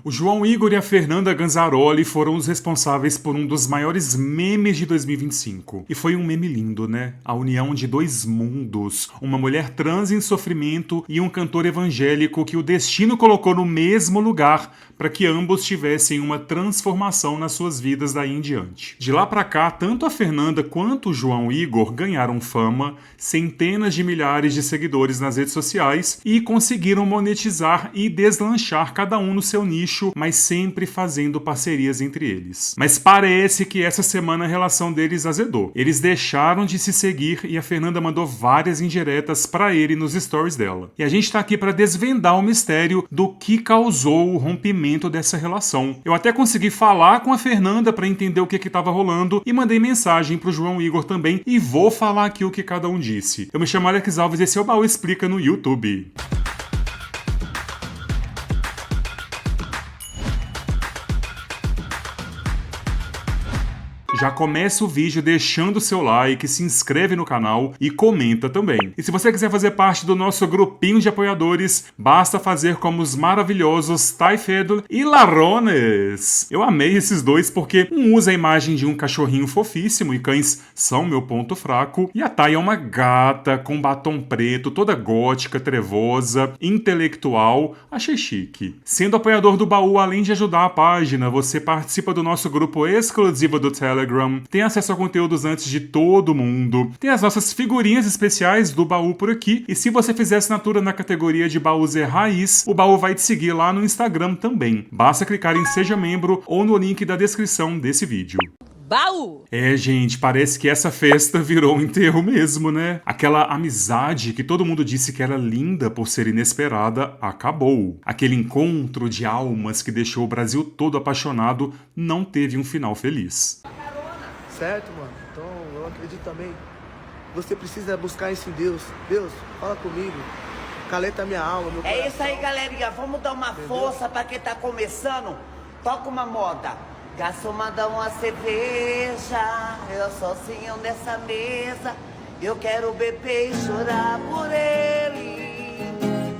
O João Igor e a Fernanda Ganzaroli foram os responsáveis por um dos maiores memes de 2025. E foi um meme lindo, né? A união de dois mundos. Uma mulher trans em sofrimento e um cantor evangélico que o destino colocou no mesmo lugar para que ambos tivessem uma transformação nas suas vidas daí em diante. De lá para cá, tanto a Fernanda quanto o João Igor ganharam fama, centenas de milhares de seguidores nas redes sociais e conseguiram monetizar e deslanchar cada um no seu nicho, mas sempre fazendo parcerias entre eles. Mas parece que essa semana a relação deles azedou. Eles deixaram de se seguir e a Fernanda mandou várias indiretas para ele nos stories dela. E a gente tá aqui para desvendar o mistério do que causou o rompimento dessa relação. Eu até consegui falar com a Fernanda para entender o que estava rolando e mandei mensagem pro João Igor também e vou falar aqui o que cada um disse. Eu me chamo Alex Alves e esse é o Baú Explica no YouTube. Já começa o vídeo deixando o seu like, se inscreve no canal e comenta também. E se você quiser fazer parte do nosso grupinho de apoiadores, basta fazer como os maravilhosos Ty Fedel e Larrones. Eu amei esses dois porque um usa a imagem de um cachorrinho fofíssimo e cães são meu ponto fraco, e a Ty é uma gata com batom preto, toda gótica, trevosa, intelectual. Achei chique. Sendo apoiador do baú, além de ajudar a página, você participa do nosso grupo exclusivo do Telegram, tem acesso a conteúdos antes de todo mundo, tem as nossas figurinhas especiais do baú por aqui, e se você fizer assinatura na categoria de Baúzê Raiz, o baú vai te seguir lá no Instagram também. Basta clicar em Seja Membro ou no link da descrição desse vídeo. Baú! É, gente, parece que essa festa virou um enterro mesmo, né? Aquela amizade que todo mundo disse que era linda por ser inesperada, acabou. Aquele encontro de almas que deixou o Brasil todo apaixonado não teve um final feliz. Certo, mano? Então eu acredito também. Você precisa buscar isso em Deus. Deus, fala comigo. Caleta minha alma, meu coração. É isso aí, galerinha. Vamos dar uma força pra quem tá começando. Toca uma moda. Garçom, manda uma cerveja. Eu sozinho nessa mesa. Eu quero beber e chorar por ele.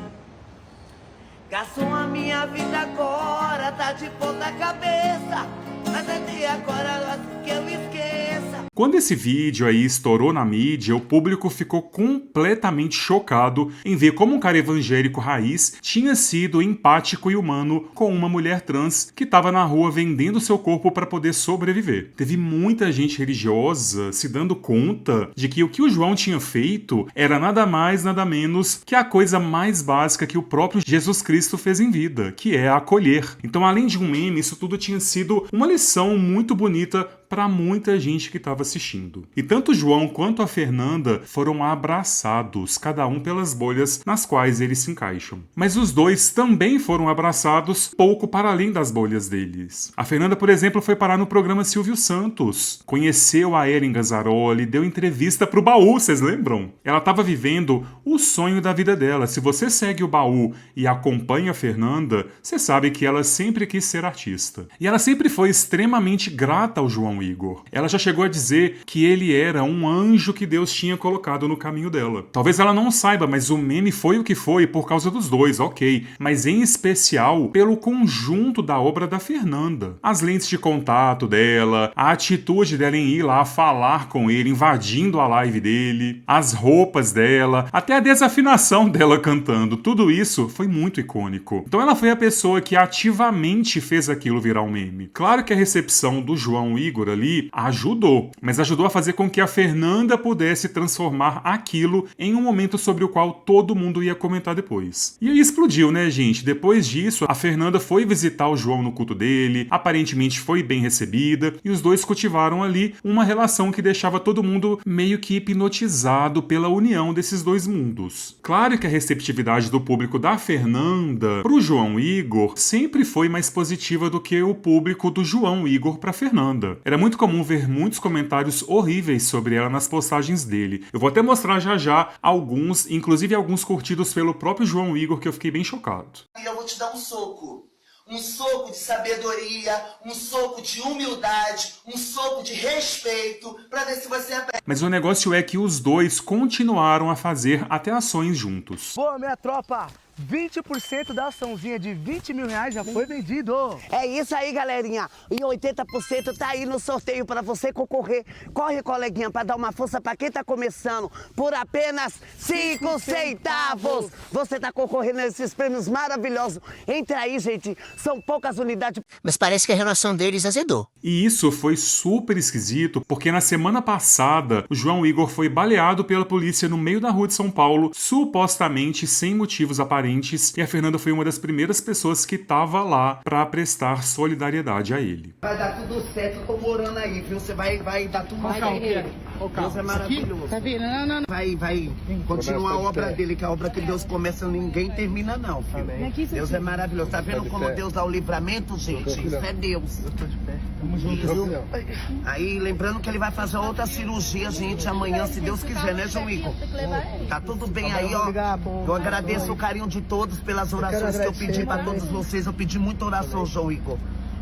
Garçom, a minha vida agora tá de ponta cabeça. Mas até agora que eu esqueça. Quando esse vídeo aí estourou na mídia, o público ficou completamente chocado em ver como um cara evangélico raiz tinha sido empático e humano com uma mulher trans que estava na rua vendendo seu corpo para poder sobreviver. Teve muita gente religiosa se dando conta de que o que o João tinha feito era nada mais, nada menos que a coisa mais básica que o próprio Jesus Cristo fez em vida, que é acolher. Então, além de um meme, isso tudo tinha sido uma lição muito bonita para muita gente que estava assistindo. E tanto o João quanto a Fernanda foram abraçados, cada um pelas bolhas nas quais eles se encaixam. Mas os dois também foram abraçados pouco para além das bolhas deles. A Fernanda, por exemplo, foi parar no programa Silvio Santos, conheceu a Ellen Ganzaroli, deu entrevista pro Baú, vocês lembram? Ela estava vivendo o sonho da vida dela. Se você segue o Baú e acompanha a Fernanda, você sabe que ela sempre quis ser artista. E ela sempre foi extremamente grata ao João Igor. Ela já chegou a dizer que ele era um anjo que Deus tinha colocado no caminho dela. Talvez ela não saiba, mas o meme foi o que foi por causa dos dois, ok. Mas em especial pelo conjunto da obra da Fernanda. As lentes de contato dela, a atitude dela em ir lá falar com ele, invadindo a live dele, as roupas dela, até a desafinação dela cantando. Tudo isso foi muito icônico. Então ela foi a pessoa que ativamente fez aquilo virar um meme. Claro que a recepção do João Igor ali ajudou, mas ajudou a fazer com que a Fernanda pudesse transformar aquilo em um momento sobre o qual todo mundo ia comentar depois. E aí explodiu, né, gente? Depois disso, a Fernanda foi visitar o João no culto dele, aparentemente foi bem recebida, e os dois cultivaram ali uma relação que deixava todo mundo meio que hipnotizado pela união desses dois mundos. Claro que a receptividade do público da Fernanda pro João Igor sempre foi mais positiva do que o público do João Igor pra Fernanda. Era muito comum ver muitos comentários horríveis sobre ela nas postagens dele. Eu vou até mostrar já alguns, inclusive alguns curtidos pelo próprio João Igor, que eu fiquei bem chocado. E eu vou te dar um soco. Um soco de sabedoria, um soco de humildade, um soco de respeito, pra ver se você aprende. Mas o negócio é que os dois continuaram a fazer até ações juntos. Boa, minha tropa! 20% da açãozinha de 20 mil reais já foi vendido. É isso aí, galerinha. E 80% tá aí no sorteio para você concorrer. Corre, coleguinha, para dar uma força para quem tá começando. Por apenas 5 centavos. Você tá concorrendo a esses prêmios maravilhosos. Entra aí, gente. São poucas unidades. Mas parece que a relação deles azedou. E isso foi super esquisito, porque na semana passada, o João Igor foi baleado pela polícia no meio da rua de São Paulo, supostamente sem motivos aparentes, e a Fernanda foi uma das primeiras pessoas que estava lá para prestar solidariedade a ele. Vai dar tudo certo, eu tô morando aí, viu? Você vai dar tudo certo. Deus é maravilhoso. Tá vendo? Não. Vai continuar a obra dele, que a obra que Deus começa, ninguém termina não, filho. Deus é maravilhoso. Tá vendo como Deus dá o livramento, gente? Isso é Deus. Eu tô de pé. Tamo junto, viu? Aí, lembrando que ele vai fazer outra cirurgia, gente, amanhã, se Deus quiser, né, João Igor? Tá tudo bem aí, ó. Eu agradeço o carinho de todos pelas orações que eu pedi pra todos vocês. Eu pedi muita oração, João Igor.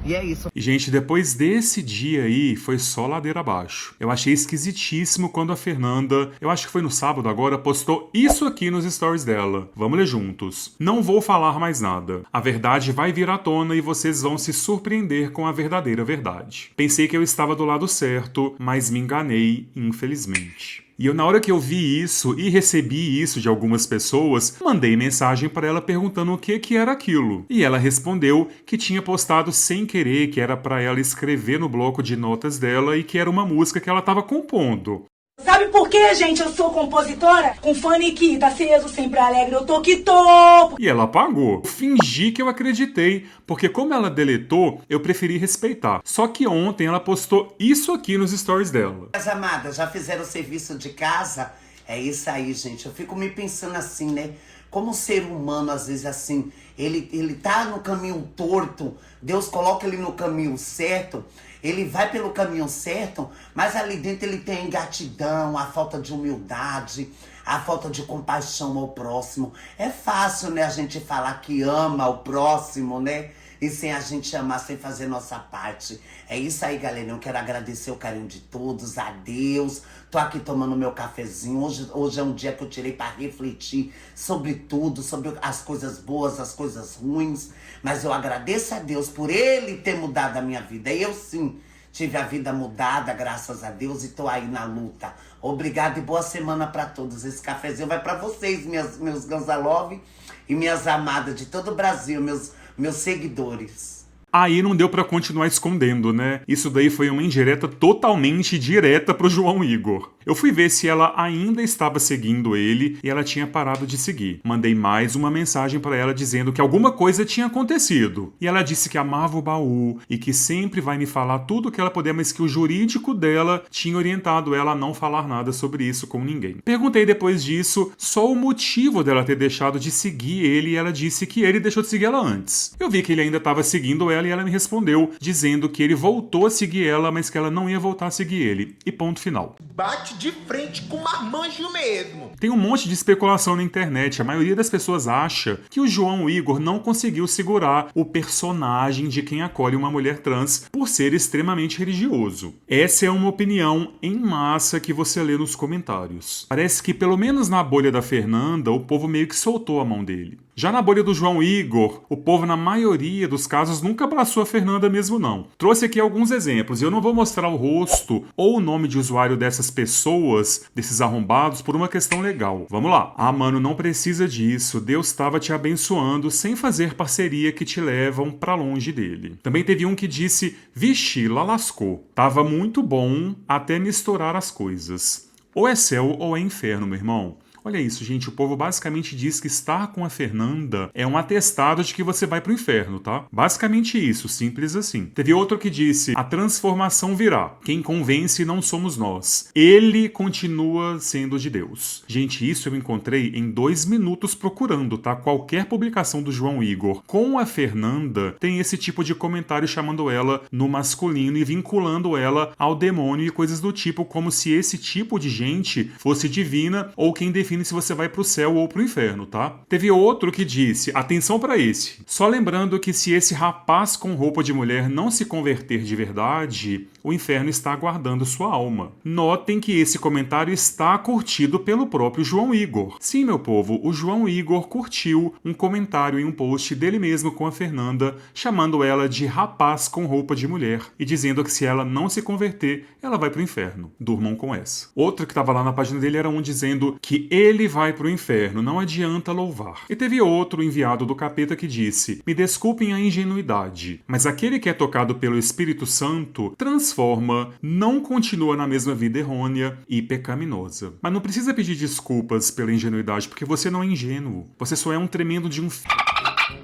E é isso. E, gente, depois desse dia aí, foi só ladeira abaixo. Eu achei esquisitíssimo quando a Fernanda, eu acho que foi no sábado agora, postou isso aqui nos stories dela. Vamos ler juntos. Não vou falar mais nada. A verdade vai vir à tona e vocês vão se surpreender com a verdadeira verdade. Pensei que eu estava do lado certo, mas me enganei, infelizmente. E eu, na hora que eu vi isso e recebi isso de algumas pessoas, mandei mensagem para ela perguntando o que era aquilo. E ela respondeu que tinha postado sem querer, que era para ela escrever no bloco de notas dela e que era uma música que ela estava compondo. Sabe por que, gente, eu sou compositora? Com faniquita, aceso, sempre alegre, eu tô que tô. E ela apagou. Eu fingi que eu acreditei, porque como ela deletou, eu preferi respeitar. Só que ontem ela postou isso aqui nos stories dela. As amadas, já fizeram o serviço de casa? É isso aí, gente. Eu fico me pensando assim, né? Como o ser humano, às vezes, assim, ele tá no caminho torto, Deus coloca ele no caminho certo, ele vai pelo caminho certo, mas ali dentro ele tem a ingratidão, a falta de humildade, a falta de compaixão ao próximo. É fácil, né, a gente falar que ama o próximo, né? E sem a gente amar, sem fazer nossa parte. É isso aí, galera. Eu quero agradecer o carinho de todos, a Deus. Tô aqui tomando meu cafezinho. Hoje é um dia que eu tirei para refletir sobre tudo, sobre as coisas boas, as coisas ruins. Mas eu agradeço a Deus por Ele ter mudado a minha vida. E eu, sim, tive a vida mudada, graças a Deus, e tô aí na luta. Obrigado e boa semana para todos. Esse cafezinho vai para vocês, meus Ganzalove e minhas amadas de todo o Brasil, meus seguidores. Aí não deu pra continuar escondendo, né? Isso daí foi uma indireta totalmente direta pro João Igor. Eu fui ver se ela ainda estava seguindo ele e ela tinha parado de seguir. Mandei mais uma mensagem pra ela dizendo que alguma coisa tinha acontecido. E ela disse que amava o baú e que sempre vai me falar tudo o que ela puder, mas que o jurídico dela tinha orientado ela a não falar nada sobre isso com ninguém. Perguntei depois disso só o motivo dela ter deixado de seguir ele e ela disse que ele deixou de seguir ela antes. Eu vi que ele ainda estava seguindo ela e ela me respondeu dizendo que ele voltou a seguir ela, mas que ela não ia voltar a seguir ele. E ponto final. Bate de frente com marmanjo mesmo. Tem um monte de especulação na internet. A maioria das pessoas acha que o João Igor não conseguiu segurar o personagem de quem acolhe uma mulher trans por ser extremamente religioso. Essa é uma opinião em massa que você lê nos comentários. Parece que, pelo menos na bolha da Fernanda, o povo meio que soltou a mão dele. Já na bolha do João Igor, o povo, na maioria dos casos, nunca abraçou a Fernanda mesmo não. Trouxe aqui alguns exemplos, e eu não vou mostrar o rosto ou o nome de usuário dessas pessoas, desses arrombados, por uma questão legal. Vamos lá. Ah, mano, não precisa disso. Deus estava te abençoando sem fazer parceria que te levam pra longe dele. Também teve um que disse, vixe, lá lascou. Tava muito bom até misturar as coisas. Ou é céu ou é inferno, meu irmão. Olha isso, gente, o povo basicamente diz que estar com a Fernanda é um atestado de que você vai pro inferno, tá? Basicamente isso, simples assim. Teve outro que disse, a transformação virá. Quem convence não somos nós. Ele continua sendo de Deus. Gente, isso eu encontrei em 2 minutos procurando, tá? Qualquer publicação do João Igor com a Fernanda tem esse tipo de comentário chamando ela no masculino e vinculando ela ao demônio e coisas do tipo, como se esse tipo de gente fosse divina ou quem define define se você vai pro céu ou pro inferno, tá? Teve outro que disse, atenção pra esse, só lembrando que se esse rapaz com roupa de mulher não se converter de verdade, o inferno está aguardando sua alma. Notem que esse comentário está curtido pelo próprio João Igor. Sim, meu povo, o João Igor curtiu um comentário em um post dele mesmo com a Fernanda, chamando ela de rapaz com roupa de mulher e dizendo que se ela não se converter, ela vai pro inferno. Durmam com essa. Outro que tava lá na página dele era um dizendo que ele vai pro inferno, não adianta louvar. E teve outro enviado do capeta que disse, me desculpem a ingenuidade, mas aquele que é tocado pelo Espírito Santo transforma, não continua na mesma vida errônea e pecaminosa. Mas não precisa pedir desculpas pela ingenuidade, porque você não é ingênuo. Você só é um tremendo de um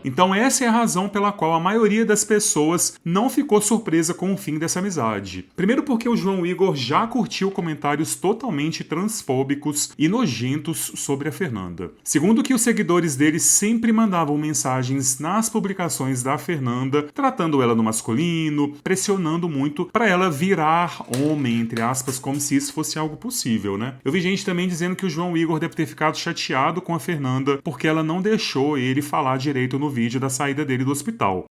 Então essa é a razão pela qual a maioria das pessoas não ficou surpresa com o fim dessa amizade. Primeiro porque o João Igor já curtiu comentários totalmente transfóbicos e nojentos sobre a Fernanda. Segundo que os seguidores dele sempre mandavam mensagens nas publicações da Fernanda, tratando ela no masculino, pressionando muito para ela virar homem, entre aspas, como se isso fosse algo possível, né? Eu vi gente também dizendo que o João Igor deve ter ficado chateado com a Fernanda porque ela não deixou ele falar direito no vídeo da saída dele do hospital.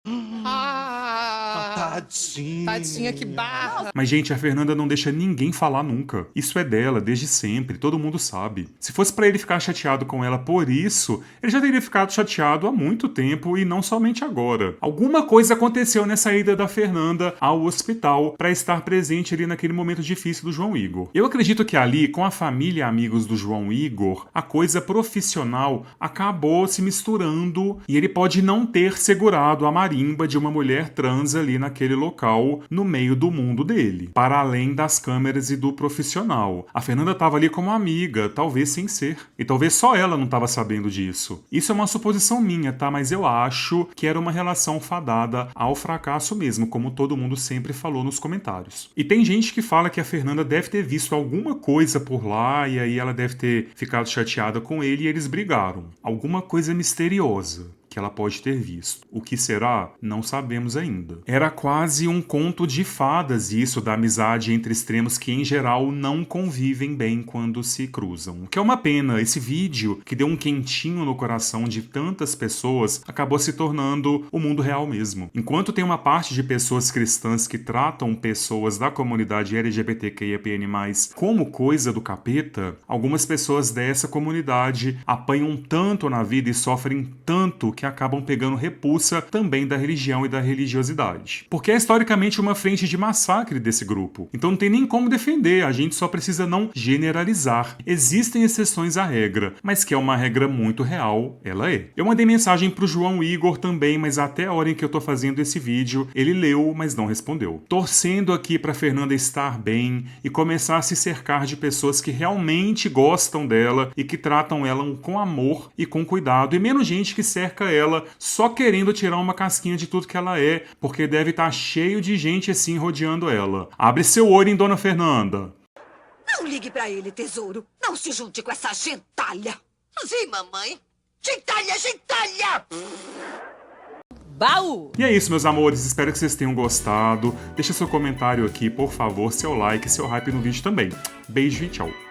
Tadinha, que barra. Mas, gente, a Fernanda não deixa ninguém falar nunca. Isso é dela, desde sempre, todo mundo sabe. Se fosse pra ele ficar chateado com ela por isso, ele já teria ficado chateado há muito tempo e não somente agora. Alguma coisa aconteceu nessa ida da Fernanda ao hospital pra estar presente ali naquele momento difícil do João Igor. Eu acredito que ali, com a família e amigos do João Igor, a coisa profissional acabou se misturando e ele pode não ter segurado a marimba de uma mulher trans ali naquele local, no meio do mundo dele, para além das câmeras e do profissional. A Fernanda estava ali como amiga, talvez sem ser. E talvez só ela não estava sabendo disso. Isso é uma suposição minha, tá? Mas eu acho que era uma relação fadada ao fracasso mesmo, como todo mundo sempre falou nos comentários. E tem gente que fala que a Fernanda deve ter visto alguma coisa por lá e aí ela deve ter ficado chateada com ele e eles brigaram. Alguma coisa misteriosa que ela pode ter visto. O que será? Não sabemos ainda. Era quase um conto de fadas isso da amizade entre extremos que, em geral, não convivem bem quando se cruzam. O que é uma pena. Esse vídeo, que deu um quentinho no coração de tantas pessoas, acabou se tornando o mundo real mesmo. Enquanto tem uma parte de pessoas cristãs que tratam pessoas da comunidade LGBTQIAPN+, como coisa do capeta, algumas pessoas dessa comunidade apanham tanto na vida e sofrem tanto que acabam pegando repulsa também da religião e da religiosidade. Porque é historicamente uma frente de massacre desse grupo. Então não tem nem como defender, a gente só precisa não generalizar. Existem exceções à regra, mas que é uma regra muito real, ela é. Eu mandei mensagem pro João Igor também, mas até a hora em que eu tô fazendo esse vídeo, ele leu, mas não respondeu. Torcendo aqui pra Fernanda estar bem e começar a se cercar de pessoas que realmente gostam dela e que tratam ela com amor e com cuidado, e menos gente que cerca ela só querendo tirar uma casquinha de tudo que ela é, porque deve estar cheio de gente assim rodeando ela. Abre seu olho, hein, dona Fernanda? Não ligue pra ele, tesouro. Não se junte com essa gentalha. Sim, mamãe. Gentalha, gentalha! Baú! E é isso, meus amores. Espero que vocês tenham gostado. Deixa seu comentário aqui, por favor, seu like, seu hype no vídeo também. Beijo e tchau.